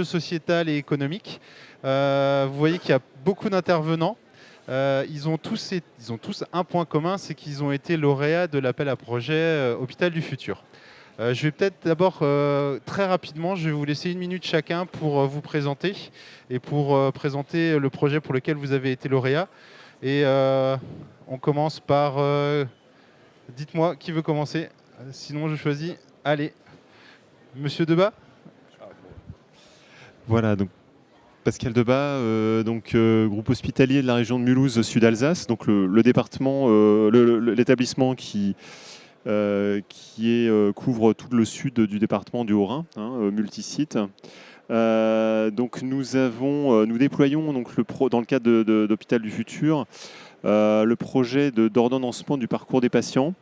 sociétal et économique. Vous voyez qu'il y a beaucoup d'intervenants. Ils ont tous un point commun, c'est qu'ils ont été lauréats de l'appel à projet Hôpital du Futur. Je vais peut-être d'abord, très rapidement, je vais vous laisser 1 minute chacun pour vous présenter et pour présenter le projet pour lequel vous avez été lauréat. Et on commence par... dites-moi qui veut commencer, sinon je choisis. Allez, Monsieur Debat. Voilà, donc Pascal Debat, groupe hospitalier de la région de Mulhouse, Sud-Alsace, donc le département, l'établissement qui couvre tout le sud du département du Haut-Rhin, multisite. Donc nous déployons donc dans le cadre d'Hôpital du Futur le projet d'ordonnancement du parcours des patients.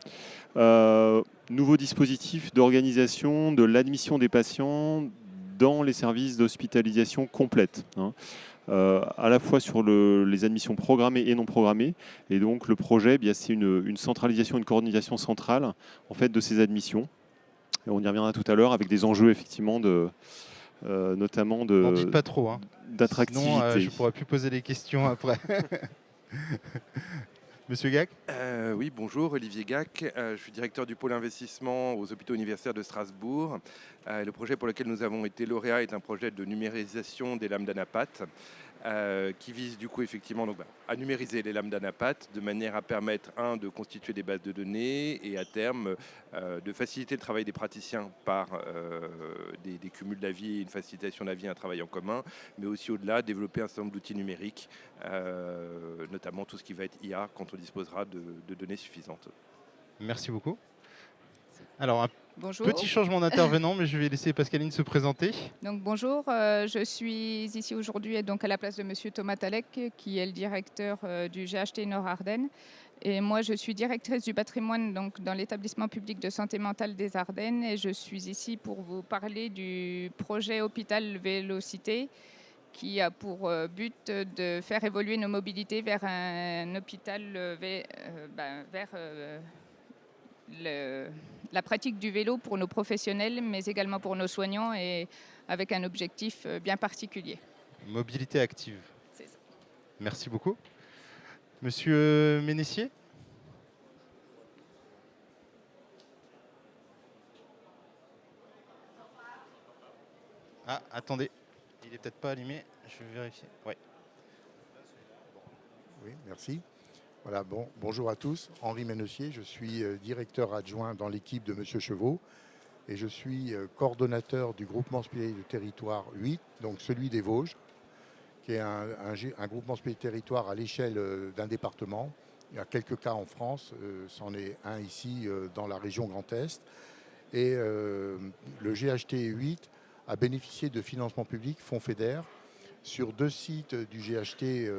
Nouveau dispositif d'organisation de l'admission des patients dans les services d'hospitalisation complète, à la fois sur les admissions programmées et non programmées. Et donc le projet, c'est une centralisation, une coordination centrale en fait, de ces admissions. Et on y reviendra tout à l'heure avec des enjeux effectivement notamment N'en dites pas trop, d'attractivité. Sinon, je ne pourrai plus poser les questions après. Monsieur Gac. Oui, bonjour, Olivier Gac. Je suis directeur du pôle investissement aux hôpitaux universitaires de Strasbourg. Le projet pour lequel nous avons été lauréats est un projet de numérisation des lames d'Anapat qui vise du coup effectivement à numériser les lames d'Anapat de manière à permettre, de constituer des bases de données et à terme de faciliter le travail des praticiens par des cumuls d'avis, une facilitation d'avis, un travail en commun, mais aussi au-delà, développer un certain nombre d'outils numériques, notamment tout ce qui va être IA quand on disposera de données suffisantes. Merci beaucoup. Alors, Bonjour. Petit changement d'intervenant, mais je vais laisser Pascaline se présenter. Donc, bonjour, je suis ici aujourd'hui donc à la place de Monsieur Thomas Talek, qui est le directeur du GHT Nord-Ardennes. Et moi, je suis directrice du patrimoine donc, dans l'établissement public de santé mentale des Ardennes. Et je suis ici pour vous parler du projet Hôpital Vélocité, qui a pour but de faire évoluer nos mobilités vers un hôpital vers la pratique du vélo pour nos professionnels, mais également pour nos soignants et avec un objectif bien particulier. Mobilité active. C'est ça. Merci beaucoup. Monsieur Ménessier. Ah, attendez, il n'est peut-être pas allumé, je vais vérifier. Ouais. Oui, merci. Voilà, bonjour à tous. Henri Ménessier, je suis directeur adjoint dans l'équipe de Monsieur Chevaux et je suis coordonnateur du groupement hospitalier de territoire 8, donc celui des Vosges, qui est un groupement hospitalier de territoire à l'échelle d'un département. Il y a quelques cas en France, c'en est un ici dans la région Grand Est. Et le GHT 8 a bénéficié de financement public, fonds FEDER, sur 2 sites du GHT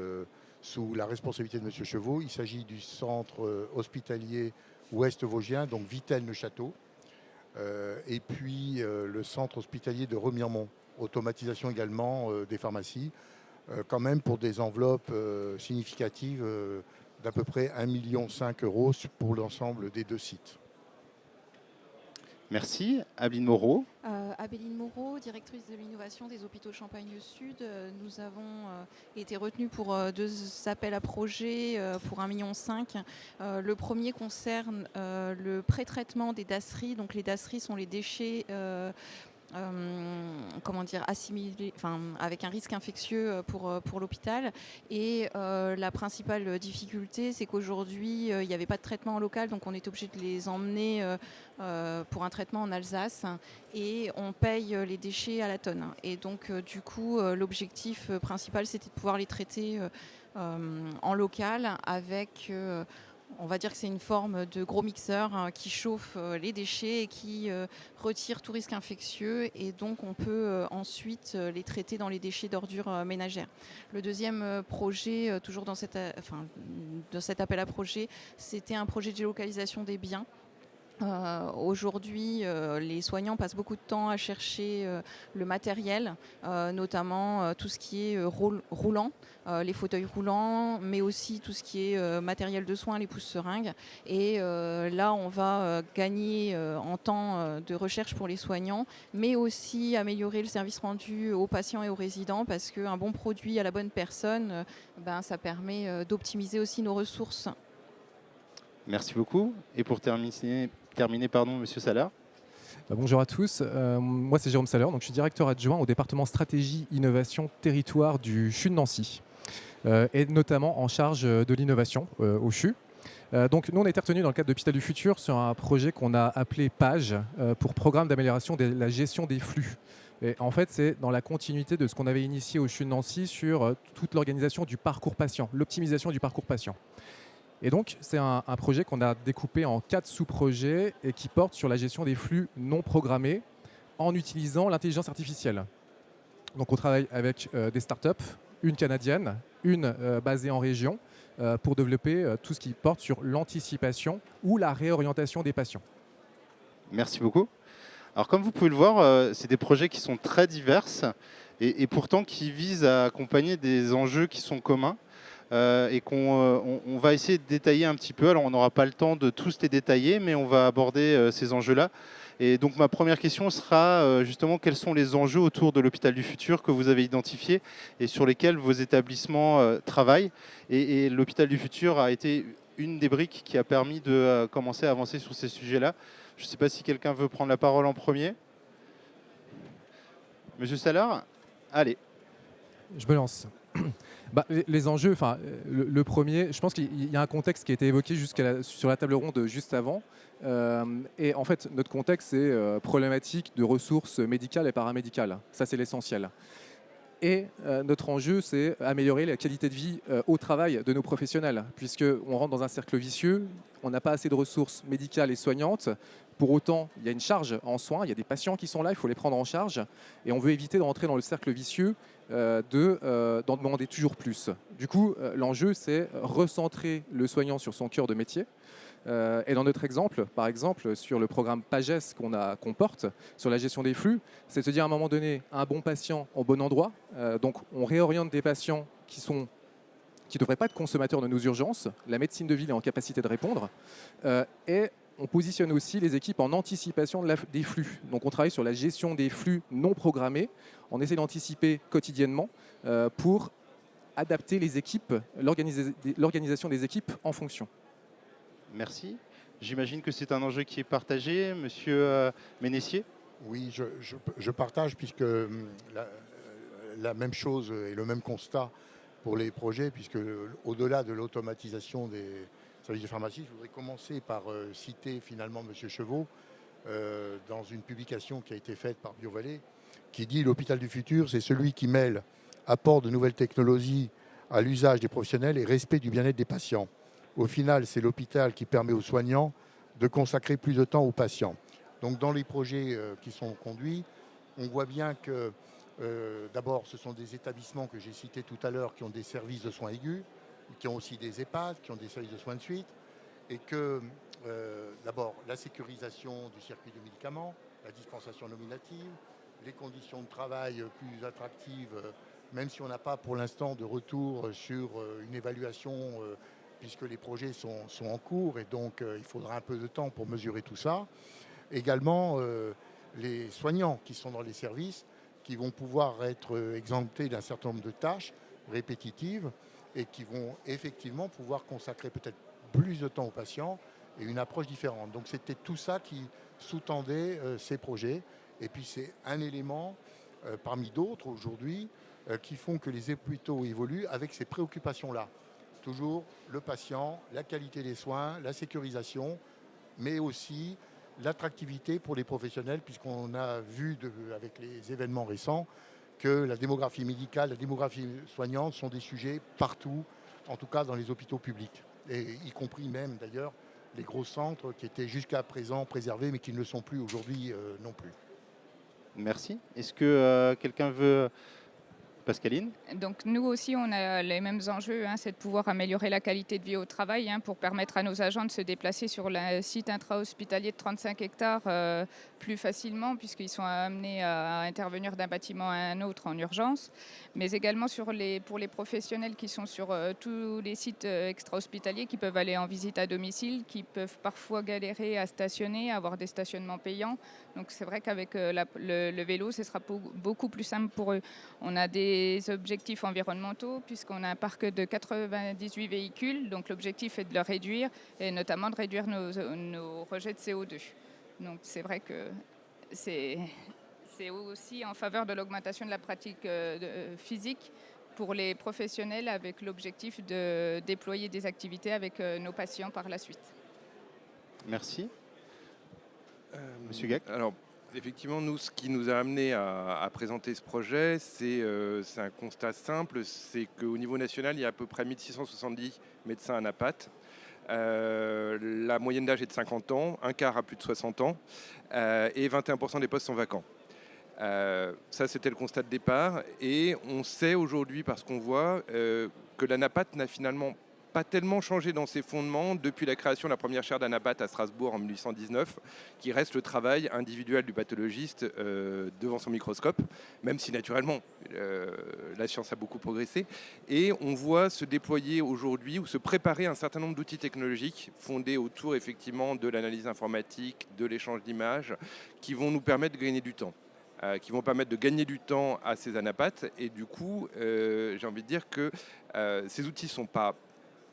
sous la responsabilité de M. Chevaux. Il s'agit du centre hospitalier ouest vosgien, donc Vittel-Neuchâteau, et puis le centre hospitalier de Remiremont. Automatisation également des pharmacies, quand même pour des enveloppes significatives d'à peu près 1,5 million € pour l'ensemble des 2 sites. Merci. Abeline Moreau. Abéline Moreau, directrice de l'innovation des hôpitaux Champagne Sud. Nous avons été retenus pour 2 appels à projets pour 1,5 million. Le premier concerne le pré-traitement des dasseries. Donc les dasseries sont les déchets assimilés, avec un risque infectieux pour l'hôpital. Et la principale difficulté, c'est qu'aujourd'hui, il n'y avait pas de traitement local, donc on est obligé de les emmener pour un traitement en Alsace et on paye les déchets à la tonne. Et donc, du coup, l'objectif principal, c'était de pouvoir les traiter en local avec... on va dire que c'est une forme de gros mixeur qui chauffe les déchets et qui retire tout risque infectieux. Et donc, on peut ensuite les traiter dans les déchets d'ordures ménagères. Le deuxième projet, toujours dans cet appel à projet, c'était un projet de géolocalisation des biens. Aujourd'hui, les soignants passent beaucoup de temps à chercher le matériel, notamment tout ce qui est roulant, les fauteuils roulants, mais aussi tout ce qui est matériel de soins, les pousse-seringues. Et là, on va gagner en temps de recherche pour les soignants, mais aussi améliorer le service rendu aux patients et aux résidents, parce qu'un bon produit à la bonne personne, ça permet d'optimiser aussi nos ressources. Merci beaucoup. Et pour terminer, Monsieur Salard. Bonjour à tous, moi c'est Jérôme Saller, donc je suis directeur adjoint au département stratégie, innovation, territoire du CHU de Nancy, et notamment en charge de l'innovation au CHU. Donc nous on a été retenus dans le cadre d'Hôpital du Futur sur un projet qu'on a appelé PAGE pour Programme d'amélioration de la gestion des flux. Et en fait c'est dans la continuité de ce qu'on avait initié au CHU de Nancy sur toute l'organisation du parcours patient, l'optimisation du parcours patient. Et donc, c'est un projet qu'on a découpé en 4 sous-projets et qui porte sur la gestion des flux non programmés en utilisant l'intelligence artificielle. Donc, on travaille avec des startups, une canadienne, une basée en région, pour développer tout ce qui porte sur l'anticipation ou la réorientation des patients. Merci beaucoup. Alors, comme vous pouvez le voir, c'est des projets qui sont très divers et pourtant qui visent à accompagner des enjeux qui sont communs. Et qu'on va essayer de détailler un petit peu. Alors on n'aura pas le temps de tous les détailler, mais on va aborder ces enjeux-là. Et donc ma première question sera justement quels sont les enjeux autour de l'hôpital du futur que vous avez identifiés et sur lesquels vos établissements travaillent. Et l'hôpital du futur a été une des briques qui a permis de commencer à avancer sur ces sujets-là. Je ne sais pas si quelqu'un veut prendre la parole en premier. Monsieur Salard, allez. Je me lance. Les enjeux, le premier, je pense qu'il y a un contexte qui a été évoqué sur la table ronde juste avant. Et en fait, notre contexte, c'est problématique de ressources médicales et paramédicales. Ça, c'est l'essentiel. Et notre enjeu, c'est améliorer la qualité de vie au travail de nos professionnels, puisqu'on rentre dans un cercle vicieux, on n'a pas assez de ressources médicales et soignantes. Pour autant, il y a une charge en soins, il y a des patients qui sont là, il faut les prendre en charge, et on veut éviter de rentrer dans le cercle vicieux d'en demander toujours plus. Du coup, l'enjeu, c'est recentrer le soignant sur son cœur de métier. Et dans notre exemple, par exemple, sur le programme PAGES qu'on porte, sur la gestion des flux, c'est de se dire à un moment donné, un bon patient au bon endroit. Donc, on réoriente des patients qui ne devraient pas être consommateurs de nos urgences. La médecine de ville est en capacité de répondre. Et on positionne aussi les équipes en anticipation des flux. Donc on travaille sur la gestion des flux non programmés. On essaie d'anticiper quotidiennement pour adapter les équipes, l'organisation des équipes en fonction. Merci. J'imagine que c'est un enjeu qui est partagé. Monsieur Ménessier ? Oui, je partage puisque la même chose et le même constat pour les projets, puisque au-delà de l'automatisation des services de pharmacie, je voudrais commencer par citer finalement M. Chevaux dans une publication qui a été faite par BioVallée, qui dit « L'hôpital du futur, c'est celui qui mêle apport de nouvelles technologies à l'usage des professionnels et respect du bien-être des patients. Au final, c'est l'hôpital qui permet aux soignants de consacrer plus de temps aux patients. » Donc dans les projets qui sont conduits, on voit bien que d'abord, ce sont des établissements que j'ai cités tout à l'heure qui ont des services de soins aigus, qui ont aussi des EHPAD, qui ont des services de soins de suite, et que d'abord la sécurisation du circuit de médicaments, la dispensation nominative, les conditions de travail plus attractives, même si on n'a pas pour l'instant de retour sur une évaluation, puisque les projets sont en cours, et donc il faudra un peu de temps pour mesurer tout ça. Également, les soignants qui sont dans les services, qui vont pouvoir être exemptés d'un certain nombre de tâches répétitives et qui vont effectivement pouvoir consacrer peut-être plus de temps aux patients et une approche différente. Donc c'était tout ça qui sous-tendait ces projets. Et puis c'est un élément parmi d'autres aujourd'hui qui font que les hôpitaux évoluent avec ces préoccupations-là. Toujours le patient, la qualité des soins, la sécurisation, mais aussi l'attractivité pour les professionnels, puisqu'on a vu avec les événements récents que la démographie médicale, la démographie soignante sont des sujets partout, en tout cas dans les hôpitaux publics, et y compris même d'ailleurs les gros centres qui étaient jusqu'à présent préservés, mais qui ne le sont plus aujourd'hui non plus. Merci. Est-ce que quelqu'un veut Pascaline? Donc nous aussi, on a les mêmes enjeux, c'est de pouvoir améliorer la qualité de vie au travail pour permettre à nos agents de se déplacer sur le site intra-hospitalier de 35 hectares plus facilement, puisqu'ils sont amenés à intervenir d'un bâtiment à un autre en urgence, mais également pour les professionnels qui sont sur tous les sites extra-hospitaliers, qui peuvent aller en visite à domicile, qui peuvent parfois galérer à stationner, avoir des stationnements payants. Donc c'est vrai qu'avec le vélo, ce sera beaucoup plus simple pour eux. On a des objectifs environnementaux puisqu'on a un parc de 98 véhicules. Donc l'objectif est de le réduire et notamment de réduire nos rejets de CO2. Donc c'est vrai que c'est aussi en faveur de l'augmentation de la pratique physique pour les professionnels avec l'objectif de déployer des activités avec nos patients par la suite. Merci. Monsieur Gac. Alors, effectivement, nous, ce qui nous a amené à présenter ce projet, c'est un constat simple, c'est qu'au niveau national, il y a à peu près 1670 médecins à NAPAT. La moyenne d'âge est de 50 ans, un quart a plus de 60 ans, et 21% des postes sont vacants. Ça, c'était le constat de départ, et on sait aujourd'hui, parce qu'on voit, que la NAPAT n'a finalement pas tellement changé dans ses fondements depuis la création de la première chaire d'Anapat à Strasbourg en 1819, qui reste le travail individuel du pathologiste devant son microscope, même si naturellement la science a beaucoup progressé. Et on voit se déployer aujourd'hui ou se préparer un certain nombre d'outils technologiques fondés autour effectivement de l'analyse informatique, de l'échange d'images, qui vont nous permettre de gagner du temps. Qui vont permettre de gagner du temps à ces anapathes. Et du coup, j'ai envie de dire que ces outils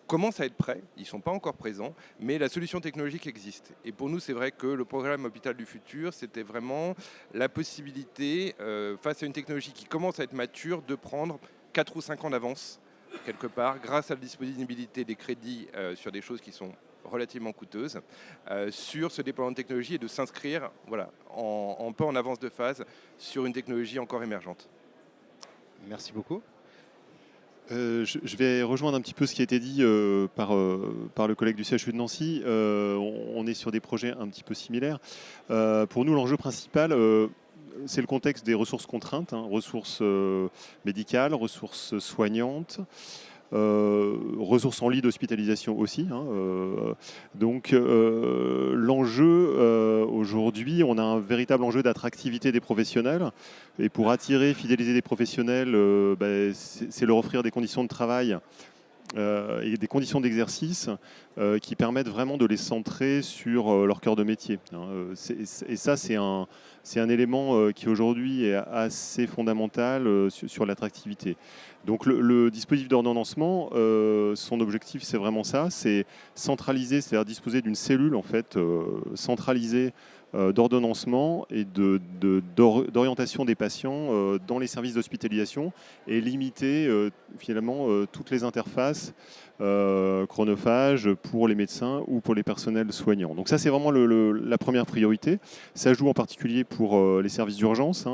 commencent à être prêts, ils ne sont pas encore présents, mais la solution technologique existe. Et pour nous, c'est vrai que le programme Hôpital du Futur, c'était vraiment la possibilité, face à une technologie qui commence à être mature, de prendre 4 ou 5 ans d'avance, quelque part, grâce à la disponibilité des crédits sur des choses qui sont relativement coûteuses, sur ce déploiement de technologie et de s'inscrire un peu en avance de phase sur une technologie encore émergente. Merci beaucoup. Je vais rejoindre un petit peu ce qui a été dit par le collègue du CHU de Nancy. On est sur des projets un petit peu similaires. Pour nous, l'enjeu principal, c'est le contexte des ressources contraintes, ressources médicales, ressources soignantes, ressources en lit d'hospitalisation aussi. Donc l'enjeu aujourd'hui, on a un véritable enjeu d'attractivité des professionnels. Et pour attirer, fidéliser des professionnels, c'est leur offrir des conditions de travail et des conditions d'exercice qui permettent vraiment de les centrer sur leur cœur de métier. Et ça, c'est un élément qui aujourd'hui est assez fondamental sur l'attractivité. Donc le dispositif d'ordonnancement, son objectif, c'est vraiment ça, c'est centraliser, c'est-à-dire disposer d'une cellule en fait centralisée d'ordonnancement et d'orientation des patients dans les services d'hospitalisation et limiter finalement toutes les interfaces chronophages pour les médecins ou pour les personnels soignants. Donc ça, c'est vraiment la première priorité. Ça joue en particulier pour les services d'urgence.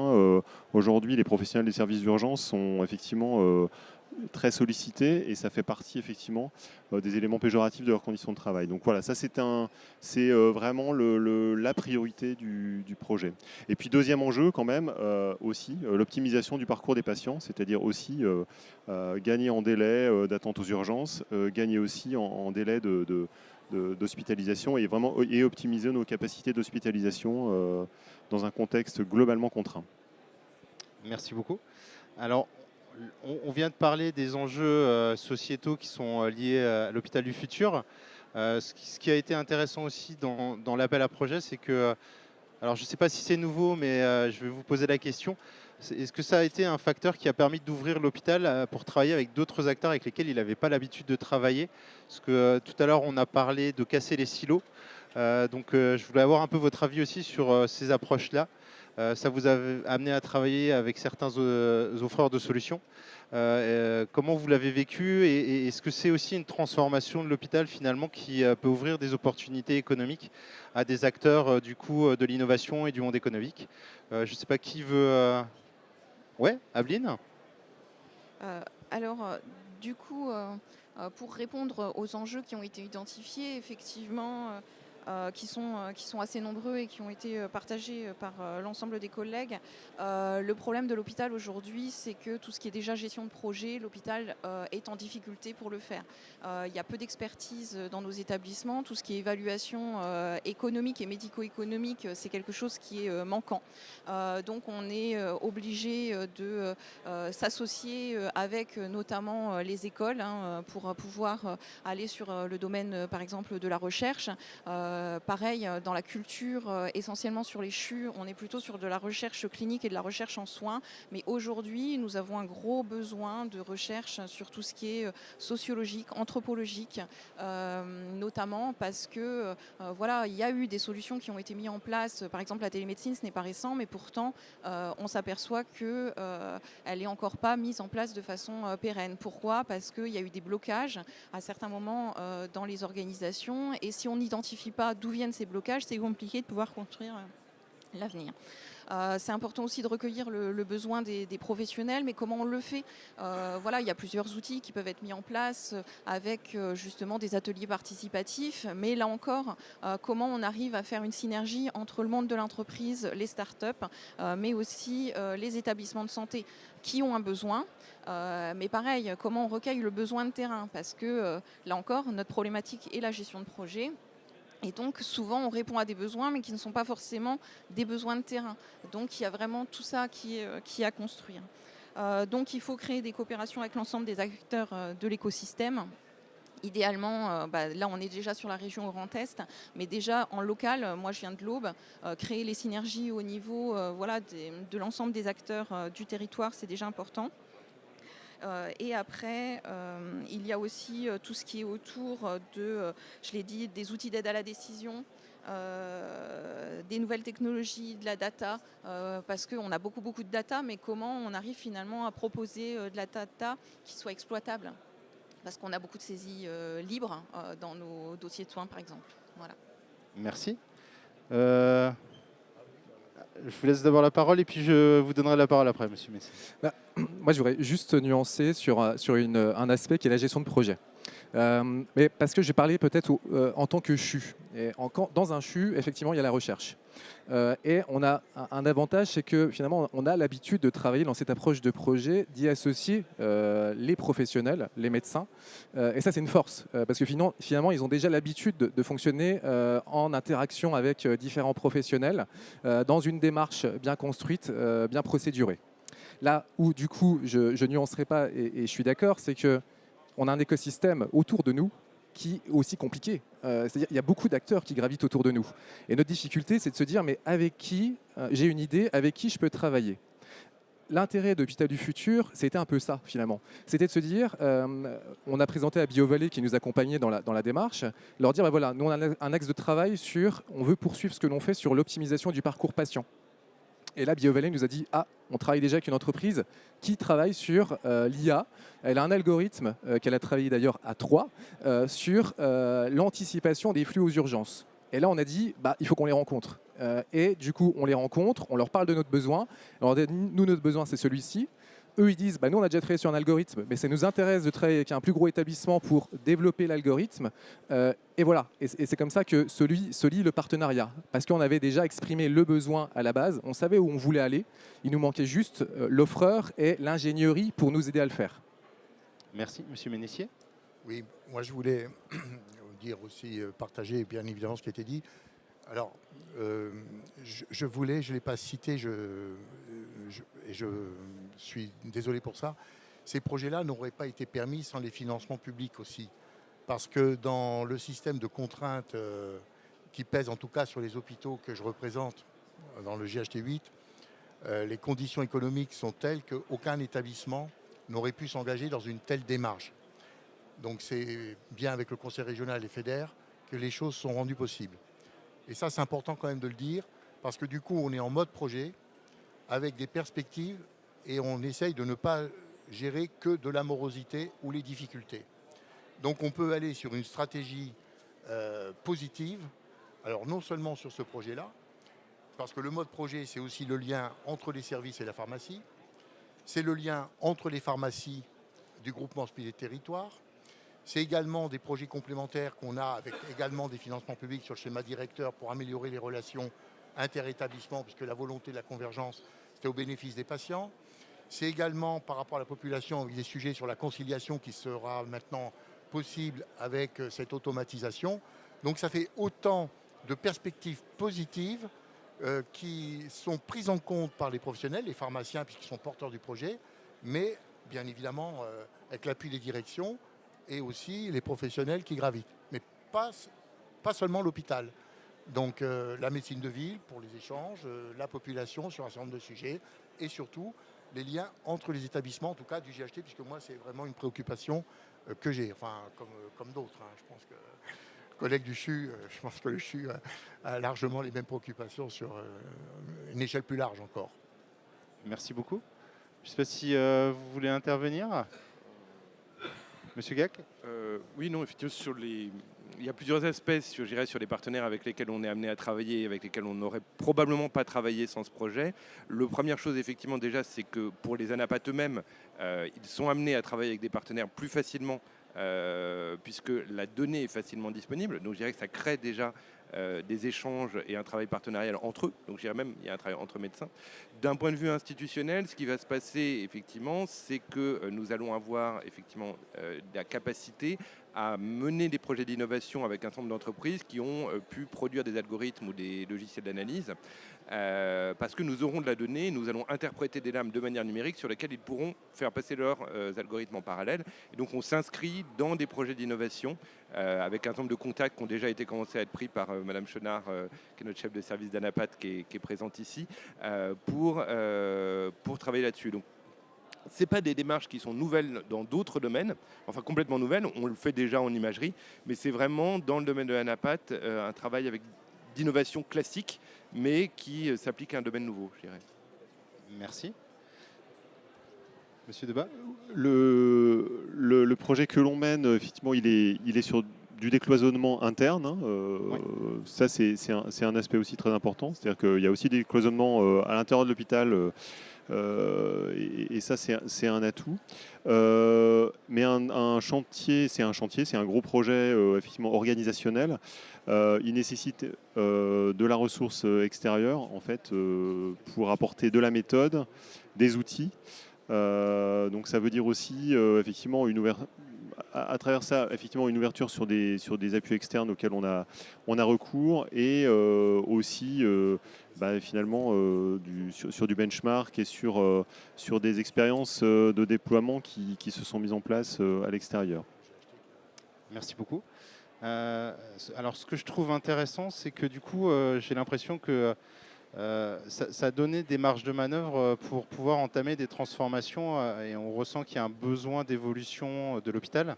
Aujourd'hui, les professionnels des services d'urgence sont effectivement très sollicités et ça fait partie effectivement des éléments péjoratifs de leurs conditions de travail. Donc voilà, ça c'est vraiment la priorité du projet. Et puis deuxième enjeu quand même aussi, l'optimisation du parcours des patients, c'est-à-dire aussi gagner en délai d'attente aux urgences, gagner aussi en délai d'hospitalisation et optimiser nos capacités d'hospitalisation dans un contexte globalement contraint. Merci beaucoup. Alors, on vient de parler des enjeux sociétaux qui sont liés à l'hôpital du futur. Ce qui a été intéressant aussi dans l'appel à projet, c'est que, alors je ne sais pas si c'est nouveau, mais je vais vous poser la question. Est-ce que ça a été un facteur qui a permis d'ouvrir l'hôpital pour travailler avec d'autres acteurs avec lesquels il n'avait pas l'habitude de travailler? Parce que tout à l'heure, on a parlé de casser les silos. Donc je voulais avoir un peu votre avis aussi sur ces approches-là. Ça vous a amené à travailler avec certains offreurs de solutions. Comment vous l'avez vécu et est-ce que c'est aussi une transformation de l'hôpital finalement qui peut ouvrir des opportunités économiques à des acteurs du coup de l'innovation et du monde économique? Je ne sais pas qui veut... Ouais, Aveline. Du coup, pour répondre aux enjeux qui ont été identifiés, effectivement, qui sont assez nombreux et qui ont été partagés par l'ensemble des collègues. Le problème de l'hôpital aujourd'hui, c'est que tout ce qui est déjà gestion de projet, l'hôpital est en difficulté pour le faire. Il y a peu d'expertise dans nos établissements. Tout ce qui est évaluation économique et médico-économique, c'est quelque chose qui est manquant. Donc on est obligé de s'associer avec notamment les écoles pour pouvoir aller sur le domaine par exemple de la recherche. Pareil, dans la culture, essentiellement sur les CHU, on est plutôt sur de la recherche clinique et de la recherche en soins. Mais aujourd'hui, nous avons un gros besoin de recherche sur tout ce qui est sociologique, anthropologique, notamment parce que voilà, il y a eu des solutions qui ont été mises en place. Par exemple, la télémédecine, ce n'est pas récent, mais pourtant, on s'aperçoit qu'elle n'est encore pas mise en place de façon pérenne. Pourquoi ? Parce qu'il y a eu des blocages à certains moments dans les organisations. Et si on n'identifie pas d'où viennent ces blocages, c'est compliqué de pouvoir construire l'avenir. C'est important aussi de recueillir le besoin des professionnels, mais comment on le fait ? Voilà, il y a plusieurs outils qui peuvent être mis en place avec justement des ateliers participatifs, mais là encore, comment on arrive à faire une synergie entre le monde de l'entreprise, les startups, mais aussi les établissements de santé qui ont un besoin. Mais pareil, comment on recueille le besoin de terrain ? Parce que là encore, notre problématique est la gestion de projet. Et donc, souvent, on répond à des besoins, mais qui ne sont pas forcément des besoins de terrain. Donc, il y a vraiment tout ça qui est à construire. Donc, il faut créer des coopérations avec l'ensemble des acteurs de l'écosystème. Idéalement, là, on est déjà sur la région Grand Est, mais déjà en local, moi, je viens de l'Aube, créer les synergies au niveau voilà, de l'ensemble des acteurs du territoire, c'est déjà important. Et après, il y a aussi tout ce qui est autour de, je l'ai dit, des outils d'aide à la décision, des nouvelles technologies, de la data, parce qu'on a beaucoup de data, mais comment on arrive finalement à proposer de la data qui soit exploitable ? Parce qu'on a beaucoup de saisies libres dans nos dossiers de soins, par exemple. Voilà. Merci. Je vous laisse d'abord la parole et puis je vous donnerai la parole après, monsieur Messi. Moi, je voudrais juste nuancer sur un aspect qui est la gestion de projet. Mais parce que j'ai parlé peut-être en tant que CHU. Et dans un CHU, effectivement, il y a la recherche. Et on a un avantage, c'est que finalement, on a l'habitude de travailler dans cette approche de projet, d'y associer les professionnels, les médecins. Et ça, c'est une force, parce que finalement, ils ont déjà l'habitude de fonctionner en interaction avec différents professionnels, dans une démarche bien construite, bien procédurée. Là où, du coup, je nuancerai pas, et je suis d'accord, c'est qu'on a un écosystème autour de nous qui est aussi compliqué. C'est-à-dire qu'il y a beaucoup d'acteurs qui gravitent autour de nous. Et notre difficulté, c'est de se dire, mais avec qui j'ai une idée, avec qui je peux travailler ? L'intérêt d'Hôpital du Futur, c'était un peu ça, finalement. C'était de se dire, on a présenté à BioValley qui nous accompagnait dans la démarche, leur dire, voilà, nous, on a un axe de travail on veut poursuivre ce que l'on fait sur l'optimisation du parcours patient. Et là, BioValley nous a dit, on travaille déjà avec une entreprise qui travaille sur l'IA. Elle a un algorithme qu'elle a travaillé d'ailleurs à 3 sur l'anticipation des flux aux urgences. Et là, on a dit, il faut qu'on les rencontre. Et du coup, on les rencontre, on leur parle de notre besoin. Alors, nous, notre besoin, c'est celui-ci. Eux, ils disent, nous, on a déjà travaillé sur un algorithme, mais ça nous intéresse de travailler avec un plus gros établissement pour développer l'algorithme. Et voilà, et c'est comme ça que se lie le partenariat. Parce qu'on avait déjà exprimé le besoin à la base, on savait où on voulait aller. Il nous manquait juste l'offreur et l'ingénierie pour nous aider à le faire. Merci, monsieur Ménessier. Oui, moi je voulais dire aussi, partager bien évidemment ce qui a été dit. Alors, je voulais, je ne l'ai pas cité, et je suis désolé pour ça, ces projets-là n'auraient pas été permis sans les financements publics aussi. Parce que dans le système de contraintes qui pèse en tout cas sur les hôpitaux que je représente dans le GHT8, les conditions économiques sont telles qu'aucun établissement n'aurait pu s'engager dans une telle démarche. Donc c'est bien avec le Conseil régional et FEDER que les choses sont rendues possibles. Et ça, c'est important quand même de le dire, parce que du coup, on est en mode projet, avec des perspectives, et on essaye de ne pas gérer que de la morosité ou les difficultés. Donc on peut aller sur une stratégie positive, alors non seulement sur ce projet-là, parce que le mode projet, c'est aussi le lien entre les services et la pharmacie, c'est le lien entre les pharmacies du groupement hospitalier de territoire, C'est également des projets complémentaires qu'on a avec également des financements publics sur le schéma directeur pour améliorer les relations inter-établissements, puisque la volonté de la convergence, c'était au bénéfice des patients. C'est également par rapport à la population avec des sujets sur la conciliation qui sera maintenant possible avec cette automatisation. Donc ça fait autant de perspectives positives qui sont prises en compte par les professionnels, les pharmaciens puisqu'ils sont porteurs du projet, mais bien évidemment avec l'appui des directions et aussi les professionnels qui gravitent. Mais pas seulement l'hôpital. Donc la médecine de ville pour les échanges, la population sur un certain nombre de sujets et surtout les liens entre les établissements, en tout cas du GHT, puisque moi c'est vraiment une préoccupation que j'ai, enfin comme d'autres. Hein. Je pense que le collègue du CHU, je pense que le CHU a largement les mêmes préoccupations sur une échelle plus large encore. Merci beaucoup. Je ne sais pas si vous voulez intervenir. Monsieur Gac. Oui, non, effectivement, il y a plusieurs aspects, je dirais, sur les partenaires avec lesquels on est amené à travailler, avec lesquels on n'aurait probablement pas travaillé sans ce projet. La première chose, effectivement, déjà, c'est que pour les ANAPAT eux-mêmes, ils sont amenés à travailler avec des partenaires plus facilement, puisque la donnée est facilement disponible. Donc, je dirais que ça crée déjà des échanges et un travail partenarial entre eux. Donc, je dirais même, il y a un travail entre médecins. D'un point de vue institutionnel, ce qui va se passer, effectivement, c'est que nous allons avoir, effectivement, la capacité à mener des projets d'innovation avec un certain nombre d'entreprises qui ont pu produire des algorithmes ou des logiciels d'analyse, parce que nous aurons de la donnée, nous allons interpréter des lames de manière numérique sur lesquelles ils pourront faire passer leurs algorithmes en parallèle. Et donc on s'inscrit dans des projets d'innovation avec un certain nombre de contacts qui ont déjà été commencés à être pris par Madame Chenard, qui est notre chef de service d'ANAPAT, qui est présente ici, pour travailler là-dessus. Donc, ce n'est pas des démarches qui sont nouvelles dans d'autres domaines, enfin complètement nouvelles, on le fait déjà en imagerie, mais c'est vraiment dans le domaine de l'ANAPAT un travail d'innovation classique, mais qui s'applique à un domaine nouveau, je dirais. Merci. Monsieur Debat. Le projet que l'on mène, effectivement, il est sur du décloisonnement interne. Hein, Ouais. Ça, c'est un aspect aussi très important. C'est-à-dire qu'il y a aussi des cloisonnements à l'intérieur de l'hôpital. Et ça, c'est un atout. Mais un chantier, c'est un gros projet effectivement organisationnel. Il nécessite de la ressource extérieure, en fait, pour apporter de la méthode, des outils. Donc ça veut dire aussi effectivement à travers ça, effectivement, une ouverture sur des appuis externes auxquels on a recours et aussi finalement sur du benchmark et sur des expériences de déploiement qui se sont mises en place à l'extérieur. Merci beaucoup. Alors ce que je trouve intéressant, c'est que du coup, j'ai l'impression que ça a donné des marges de manœuvre pour pouvoir entamer des transformations et on ressent qu'il y a un besoin d'évolution de l'hôpital,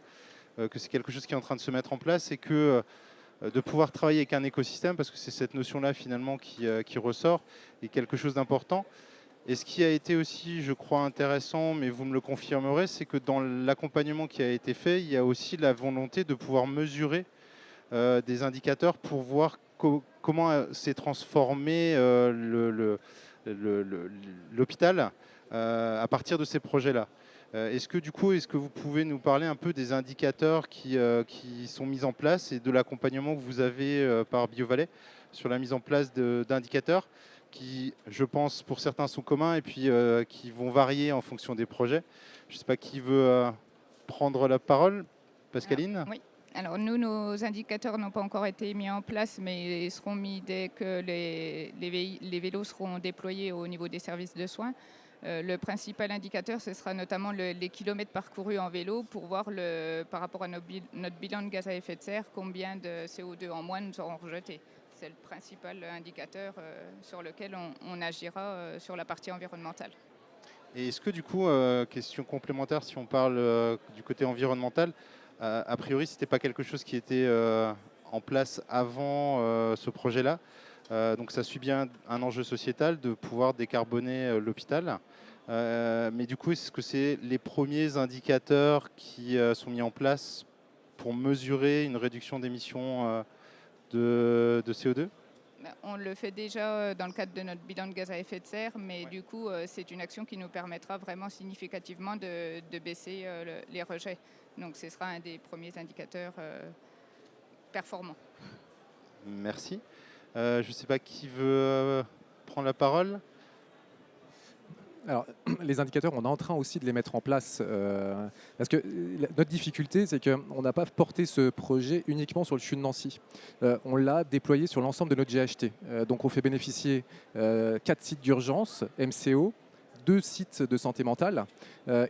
que c'est quelque chose qui est en train de se mettre en place et que de pouvoir travailler avec un écosystème, parce que c'est cette notion-là finalement qui ressort, est quelque chose d'important. Et ce qui a été aussi, je crois, intéressant, mais vous me le confirmerez, c'est que dans l'accompagnement qui a été fait, il y a aussi la volonté de pouvoir mesurer des indicateurs pour voir comment s'est transformé l'hôpital à partir de ces projets-là. Est-ce que vous pouvez nous parler un peu des indicateurs qui sont mis en place et de l'accompagnement que vous avez par BioValley sur la mise en place d'indicateurs qui, je pense, pour certains sont communs et puis qui vont varier en fonction des projets. Je ne sais pas qui veut prendre la parole. Pascaline ? Oui. Alors nous, nos indicateurs n'ont pas encore été mis en place, mais ils seront mis dès que les vélos seront déployés au niveau des services de soins. Le principal indicateur, ce sera notamment les kilomètres parcourus en vélo pour voir par rapport à notre bilan de gaz à effet de serre, combien de CO2 en moins nous aurons rejeté. C'est le principal indicateur sur lequel on agira sur la partie environnementale. Et est-ce que du coup, question complémentaire, si on parle du côté environnemental, a priori, ce n'était pas quelque chose qui était en place avant ce projet-là. Donc ça suit bien un enjeu sociétal de pouvoir décarboner l'hôpital. Mais du coup, est-ce que c'est les premiers indicateurs qui sont mis en place pour mesurer une réduction d'émissions de CO2 ? On le fait déjà dans le cadre de notre bilan de gaz à effet de serre, mais du coup, c'est une action qui nous permettra vraiment significativement de baisser les rejets. Donc ce sera un des premiers indicateurs performants. Merci. Je ne sais pas qui veut prendre la parole. Alors, les indicateurs, on est en train aussi de les mettre en place parce que notre difficulté, c'est qu'on n'a pas porté ce projet uniquement sur le CHU de Nancy. On l'a déployé sur l'ensemble de notre GHT. Donc, on fait bénéficier 4 sites d'urgence, MCO, 2 sites de santé mentale.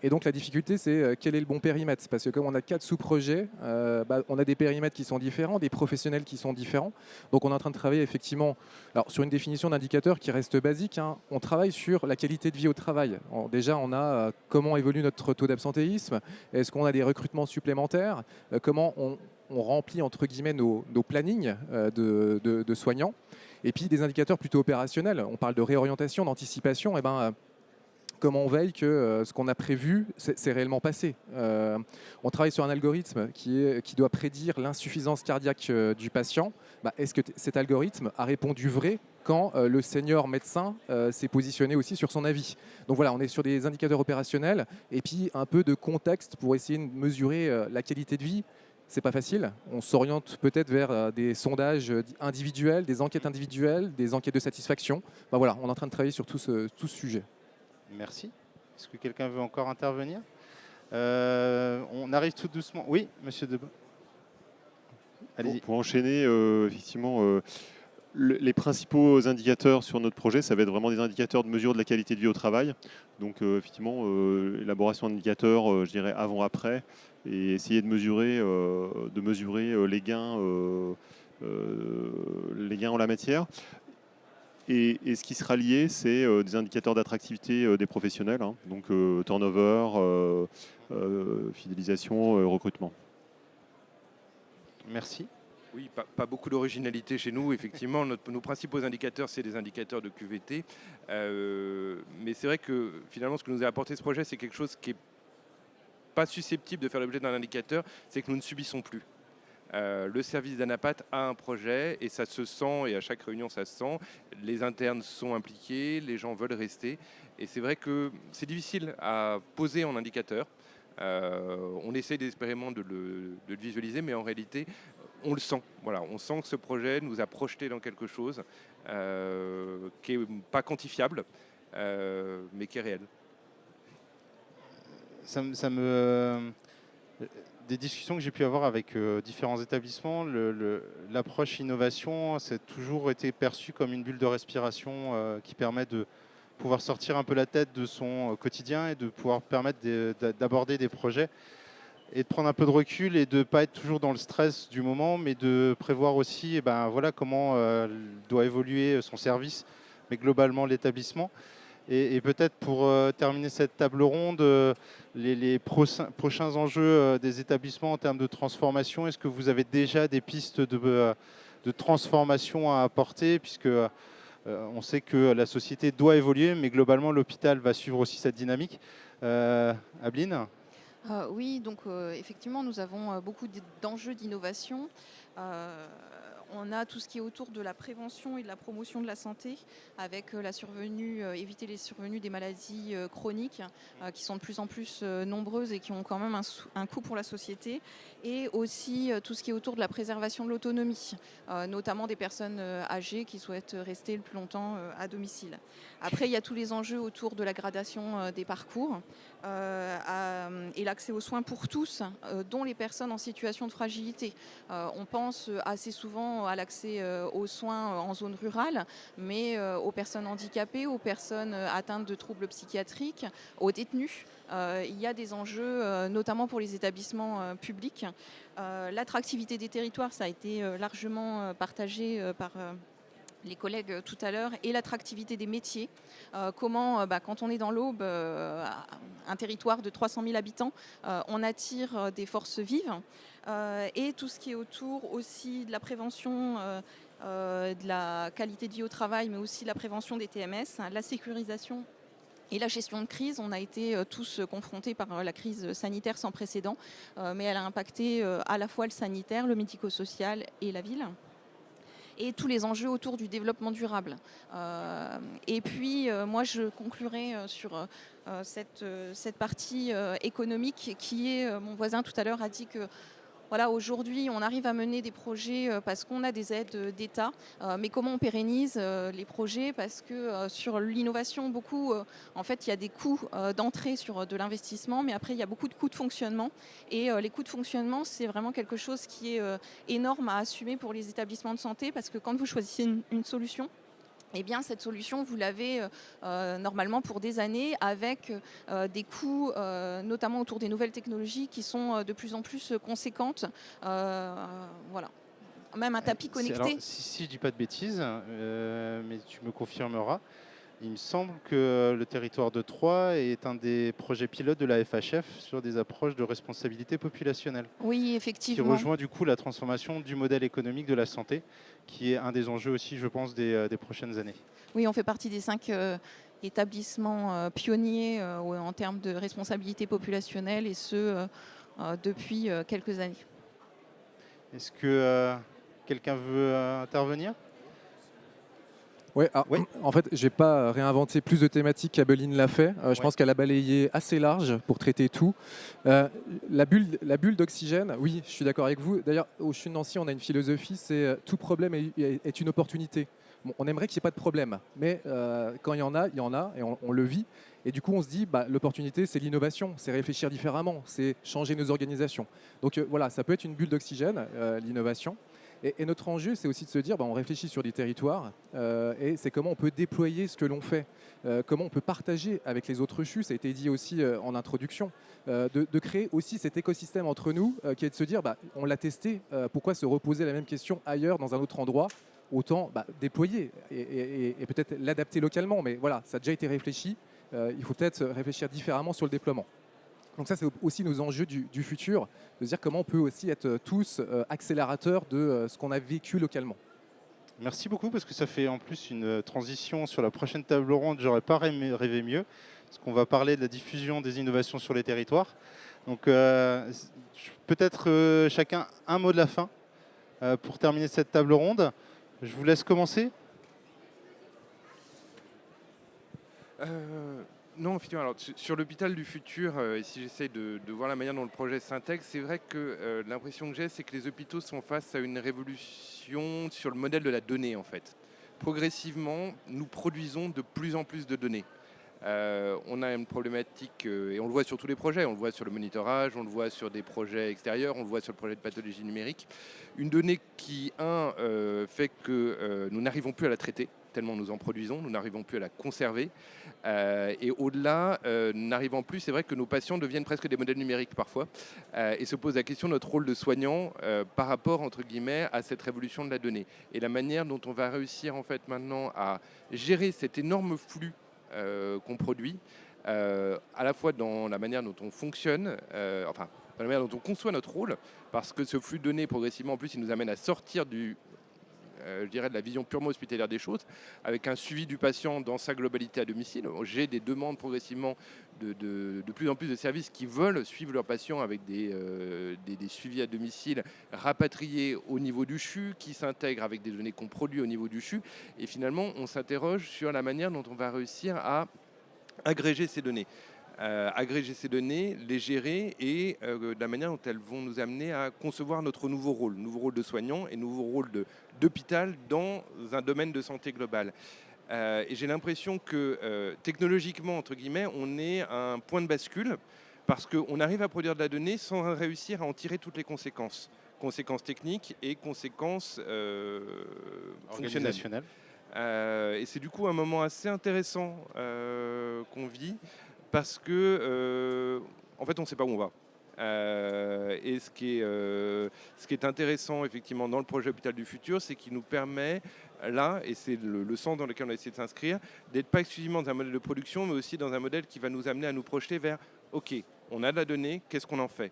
Et donc, la difficulté, c'est quel est le bon périmètre. Parce que comme on a 4 sous-projets, on a des périmètres qui sont différents, des professionnels qui sont différents. Donc, on est en train de travailler effectivement sur une définition d'indicateur qui reste basique. Hein. On travaille sur la qualité de vie au travail. Déjà, on a comment évolue notre taux d'absentéisme. Est-ce qu'on a des recrutements supplémentaires, comment on remplit entre guillemets nos plannings de soignants. Et puis, des indicateurs plutôt opérationnels. On parle de réorientation, d'anticipation. Comment on veille que ce qu'on a prévu, c'est réellement passé. On travaille sur un algorithme qui doit prédire l'insuffisance cardiaque du patient. Est-ce que cet algorithme a répondu vrai quand le senior médecin s'est positionné aussi sur son avis? Donc voilà, on est sur des indicateurs opérationnels et puis un peu de contexte pour essayer de mesurer la qualité de vie. C'est pas facile. On s'oriente peut-être vers des sondages individuels, des enquêtes individuelles, des enquêtes de satisfaction. Voilà, on est en train de travailler sur tout ce sujet. Merci. Est-ce que quelqu'un veut encore intervenir? On arrive tout doucement. Oui, monsieur Debat. Allez-y. Pour enchaîner, effectivement, les principaux indicateurs sur notre projet, ça va être vraiment des indicateurs de mesure de la qualité de vie au travail. Donc, effectivement, élaboration d'indicateurs, je dirais avant-après, et essayer de mesurer les gains en la matière. Et ce qui sera lié, c'est des indicateurs d'attractivité des professionnels, hein, donc turnover, fidélisation, recrutement. Merci. Oui, pas beaucoup d'originalité chez nous. Effectivement, nos principaux indicateurs, c'est des indicateurs de QVT. Mais c'est vrai que finalement, ce que nous a apporté ce projet, c'est quelque chose qui n'est pas susceptible de faire l'objet d'un indicateur, c'est que nous ne subissons plus. Le service d'Anapat a un projet et ça se sent, et à chaque réunion ça se sent, les internes sont impliqués, les gens veulent rester, et c'est vrai que c'est difficile à poser en indicateur. On essaie d'expérimenter de le visualiser, mais en réalité on le sent. Voilà, on sent que ce projet nous a projeté dans quelque chose qui n'est pas quantifiable, mais qui est réel. Des discussions que j'ai pu avoir avec différents établissements, l'approche innovation, c'est toujours été perçu comme une bulle de respiration qui permet de pouvoir sortir un peu la tête de son quotidien et de pouvoir permettre d'aborder des projets et de prendre un peu de recul et de ne pas être toujours dans le stress du moment, mais de prévoir aussi comment doit évoluer son service, mais globalement l'établissement. Et peut-être pour terminer cette table ronde, les prochains enjeux des établissements en termes de transformation, est-ce que vous avez déjà des pistes de transformation à apporter, puisque on sait que la société doit évoluer, mais globalement l'hôpital va suivre aussi cette dynamique. Abeline ? Oui, donc effectivement, nous avons beaucoup d'enjeux d'innovation. On a tout ce qui est autour de la prévention et de la promotion de la santé, avec éviter les survenues des maladies chroniques qui sont de plus en plus nombreuses et qui ont quand même un coût pour la société, et aussi tout ce qui est autour de la préservation de l'autonomie, notamment des personnes âgées qui souhaitent rester le plus longtemps à domicile. Après, il y a tous les enjeux autour de la gradation des parcours et l'accès aux soins pour tous, dont les personnes en situation de fragilité. On pense assez souvent à l'accès aux soins en zone rurale, mais aux personnes handicapées, aux personnes atteintes de troubles psychiatriques, aux détenus. Il y a des enjeux, notamment pour les établissements publics. L'attractivité des territoires, ça a été largement partagé par les collègues tout à l'heure, et l'attractivité des métiers. Comment, quand on est dans l'Aube, un territoire de 300 000 habitants, on attire des forces vives. Et tout ce qui est autour aussi de la prévention, de la qualité de vie au travail, mais aussi la prévention des TMS, la sécurisation et la gestion de crise. On a été tous confrontés par la crise sanitaire sans précédent, mais elle a impacté à la fois le sanitaire, le médico-social et la ville. et tous les enjeux autour du développement durable. Et puis, moi, je conclurai sur cette partie économique qui est, mon voisin tout à l'heure a dit que voilà, aujourd'hui, on arrive à mener des projets parce qu'on a des aides d'État, mais comment on pérennise les projets? Parce que sur l'innovation, beaucoup, en fait, il y a des coûts d'entrée sur de l'investissement, mais après, il y a beaucoup de coûts de fonctionnement. Et les coûts de fonctionnement, c'est vraiment quelque chose qui est énorme à assumer pour les établissements de santé, parce que quand vous choisissez une solution, eh bien, cette solution, vous l'avez normalement pour des années avec des coûts, notamment autour des nouvelles technologies qui sont de plus en plus conséquentes. Voilà. Même un tapis connecté. Alors, si je ne dis pas de bêtises, mais tu me confirmeras, il me semble que le territoire de Troyes est un des projets pilotes de la FHF sur des approches de responsabilité populationnelle. Oui, effectivement. Qui rejoint du coup la transformation du modèle économique de la santé, qui est un des enjeux aussi, je pense, des prochaines années. Oui, on fait partie des 5 établissements pionniers en termes de responsabilité populationnelle, et ce, depuis quelques années. Est-ce que quelqu'un veut intervenir ? Ouais, Oui. En fait, je n'ai pas réinventé plus de thématiques qu'Abeline l'a fait. Je pense qu'elle a balayé assez large pour traiter tout. La bulle d'oxygène, oui, je suis d'accord avec vous. D'ailleurs, au CHU de Nancy, on a une philosophie, c'est tout problème est une opportunité. Bon, on aimerait qu'il n'y ait pas de problème, mais quand il y en a, et on le vit. Et du coup, on se dit, l'opportunité, c'est l'innovation, c'est réfléchir différemment, c'est changer nos organisations. Donc voilà, ça peut être une bulle d'oxygène, l'innovation. Et notre enjeu, c'est aussi de se dire, on réfléchit sur des territoires et c'est comment on peut déployer ce que l'on fait, comment on peut partager avec les autres CHU, ça a été dit aussi en introduction, de créer aussi cet écosystème entre nous qui est de se dire, on l'a testé, pourquoi se reposer la même question ailleurs, dans un autre endroit ? Autant déployer et peut-être l'adapter localement, mais voilà, ça a déjà été réfléchi, il faut peut-être réfléchir différemment sur le déploiement. Donc ça, c'est aussi nos enjeux du futur, de se dire comment on peut aussi être tous accélérateurs de ce qu'on a vécu localement. Merci beaucoup, parce que ça fait en plus une transition sur la prochaine table ronde. J'aurais pas rêvé mieux, parce qu'on va parler de la diffusion des innovations sur les territoires. Donc peut-être chacun un mot de la fin pour terminer cette table ronde. Je vous laisse commencer. Non, effectivement. Alors, sur l'hôpital du futur, et si j'essaie de voir la manière dont le projet s'intègre, c'est vrai que l'impression que j'ai, c'est que les hôpitaux sont face à une révolution sur le modèle de la donnée, en fait. Progressivement, nous produisons de plus en plus de données. On a une problématique, et on le voit sur tous les projets, on le voit sur le monitorage, on le voit sur des projets extérieurs, on le voit sur le projet de pathologie numérique. Une donnée qui, fait que nous n'arrivons plus à la traiter, tellement nous en produisons, nous n'arrivons plus à la conserver. Et au-delà, nous n'arrivons plus, c'est vrai que nos patients deviennent presque des modèles numériques parfois, et se pose la question de notre rôle de soignant par rapport, entre guillemets, à cette révolution de la donnée. Et la manière dont on va réussir en fait maintenant à gérer cet énorme flux qu'on produit, à la fois dans la manière dont on fonctionne, dans la manière dont on conçoit notre rôle, parce que ce flux de données, progressivement, en plus, il nous amène à sortir de la vision purement hospitalière des choses, avec un suivi du patient dans sa globalité à domicile. J'ai des demandes progressivement de plus en plus de services qui veulent suivre leurs patients avec des suivis à domicile rapatriés au niveau du CHU, qui s'intègrent avec des données qu'on produit au niveau du CHU. Et finalement, on s'interroge sur la manière dont on va réussir à agréger ces données. Les gérer et de la manière dont elles vont nous amener à concevoir notre nouveau rôle de soignant et nouveau rôle d'hôpital dans un domaine de santé globale. Et j'ai l'impression que technologiquement, entre guillemets, on est à un point de bascule parce qu'on arrive à produire de la donnée sans réussir à en tirer toutes les conséquences. Conséquences techniques et conséquences fonctionnelles. Et c'est du coup un moment assez intéressant qu'on vit parce que en fait on ne sait pas où on va. Et ce qui est intéressant effectivement dans le projet Hôpital du Futur, c'est qu'il nous permet là, et c'est le sens dans lequel on a essayé de s'inscrire, d'être pas exclusivement dans un modèle de production, mais aussi dans un modèle qui va nous amener à nous projeter vers OK, on a de la donnée, qu'est-ce qu'on en fait?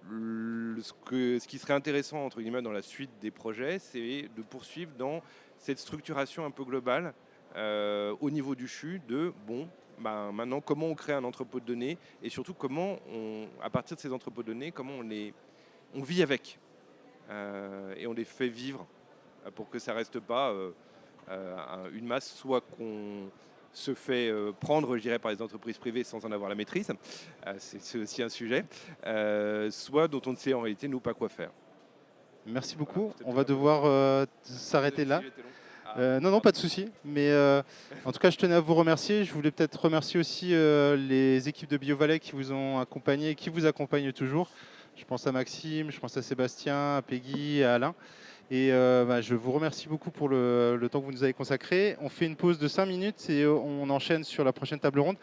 Ce qui serait intéressant entre guillemets dans la suite des projets, c'est de poursuivre dans cette structuration un peu globale au niveau du CHU de maintenant comment on crée un entrepôt de données et surtout comment à partir de ces entrepôts de données, comment on vit avec et on les fait vivre pour que ça ne reste pas une masse, soit qu'on se fait prendre, je dirais, par les entreprises privées sans en avoir la maîtrise, c'est aussi un sujet, soit dont on ne sait en réalité, nous, pas quoi faire. Merci beaucoup. C'était On va devoir s'arrêter là. Le sujet était long. Non, pas de souci. Mais en tout cas, je tenais à vous remercier. Je voulais peut-être remercier aussi les équipes de BioValley qui vous ont accompagné et qui vous accompagnent toujours. Je pense à Maxime, je pense à Sébastien, à Peggy, à Alain. Et je vous remercie beaucoup pour le temps que vous nous avez consacré. On fait une pause de 5 minutes et on enchaîne sur la prochaine table ronde.